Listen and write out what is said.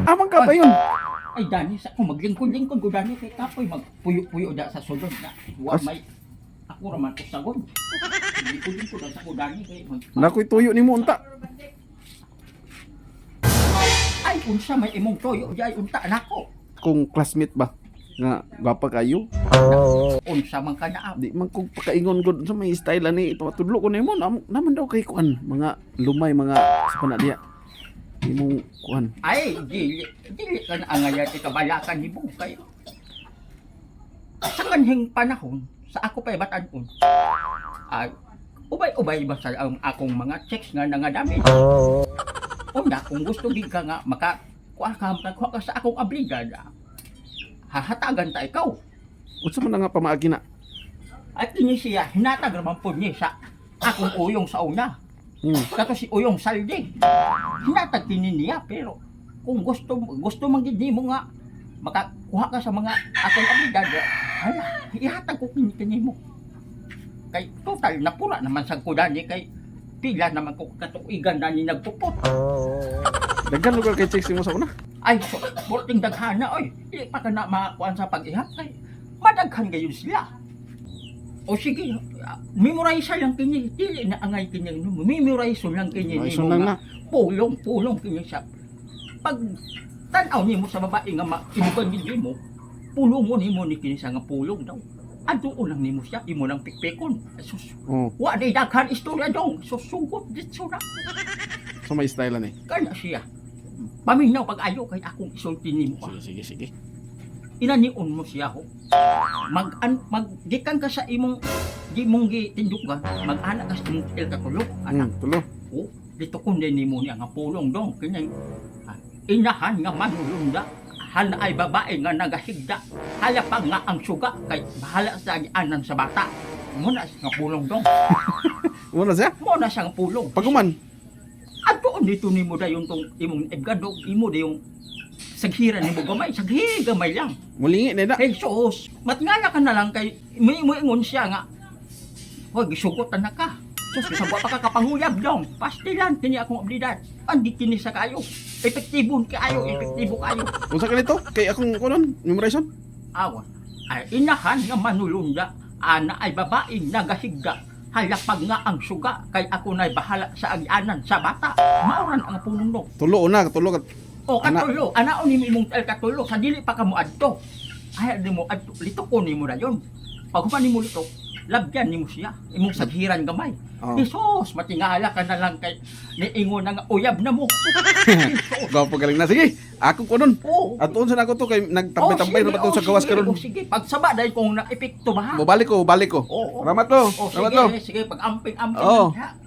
Amang ka ba yun? Ay dani sa kung maglingkod-lingkod ko dani kay kapoy magpuyo-puyo da sa sulod na wa may ako raman ko sagon. Lingkod-lingkod da sa ko dani kay Nakoy tuyo ni mo unta. ay unsa may imong toyo jay unta nako. Kung classmate ba? Nga gwapa kayo. Unsa man kana Di man kung pakaingon gud sa may style ani patudlo ko nimo naman daw kay kuan mga lumay mga sa panadiya. Imong kuan. ay dili ka na angaya ikabalakan ni mo kay sa kanhing panahon sa ako pa batan-on. Ay ubay-ubay ba sa akong mga checks nga nangadami. Una, kung gusto gid ka nga kuha ka sa akong abligada, hahatagan ta ikaw. Unsa man nga pamaagi na? At kini siya, hinatag naman po niya sa akong uyong sa una. Kato si uyong saldi. Hinatag kini niya, pero kung gusto man gid nimo nga makakuha ka sa mga akong abligada, hala, ihatag ko kini mo. Kay total napura naman sa kudani kay pila naman ko katuigan na ni nagpupot. Daghan lugar kay chicks mo sa una. Ay, so, porting daghana, oy. Hindi pa ka na makakuan sa pag-ihap kay madaghan gayon sila. O sige, memorize lang kini. Dili na angay kini. Memorize lang kini. Memorize lang na. Pulong kini siya. Pag tanaw nimo sa babae nga inuban gid mo, pulong mo nimo ni kini sa nga pulong daw. Ado lang nimo siya, imo nang pikpikon. Sus. Oh, Wa day daghan istorya dong. Susugot ditso na. so may style ani. Kana siya. Paminaw pag-ayo kay akong isulti nimo ka. Sige. Inanion mo siya ho. Gikan ka sa imong gitindugan, mag-ana ka sa imong el katulog. Anak, Tulo. oh, dito kundi nimo niya nga pulong dong. Kanyang inahan nga manulunda. Hala ay babae nga nagahigda. Hala pa nga ang suga kay bahala sa anan sa bata. Muna nga pulong dong. Una siya? Muna siya nga pulong. Paguman. Ato dito nimo dayon tong imong ebgado, imo dayong saghiran nimo gamay, saghiri gamay lang. Mulingi na da. Jesus, matingala ka na lang kay mo ingon siya nga. Hoy, gisugotan na ka. Sus, bisagwa pa ka kapanguyab dong. Pastilan kini akong oblidad. Andi kini sa kayo. Epektibo kayo. Unsa ka nito? Kay akong kunon, memorization. Awa. Ay inahan nga manulunda, ana ay babaeng nagahigda. Halapag nga ang suga kay ako na'y bahala sa agyanan sa bata. Mauran ang punong dong. Tulo una, tulo ka. O katulo, anaon ni imong katulo sa dili pa ka mo adto. Ay di mo adto, litok ko nimo na yon. Pag human nimo litok, labyan nimo siya, imong saghiran gamay. Oh. Jesus, matingala ka na lang kay niingon nga uyab na mo. Jesus. Gapo galing na. Sige, ako kunon. Oo. Atuon sa nako to kay nagtambay-tambay na ba to sa gawas karon. Sige, pagsaba dahil kung na-epekto ba ha? Balik ko. Oo. Salamat to. O Salamat to. sige, pag amping-amping Oo. ha.